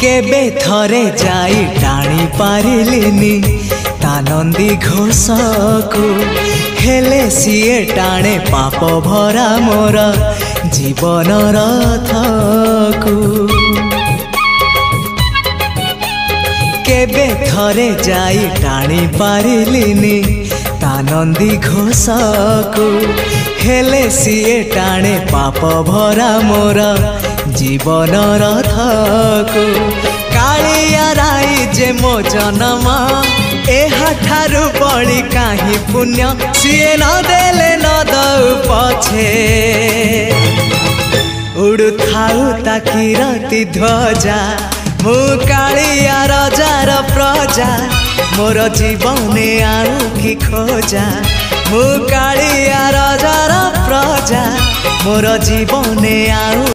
केबे थरे जाई टाणी पारिलिनी तानंदी घोषकु हेले सीए टाणे पाप भरा मोर जीवन रथकु केबे थरे जाई टाणी पारिलिनी तानंदी घोषकु हेले सीए टाणे पाप भरा मोर जीवन रथकु कालिया राई जे मो जन्म एहा ठारु बड़ी काहि पुण्य सीए न देले न दउ पछे उड़ु थाउ ताकि रति ध्वजा मु कालिया रजार प्रजा मोर जीवने आउ कि खोजा मु कालिया रजार प्रजा मोर जीवने आउ।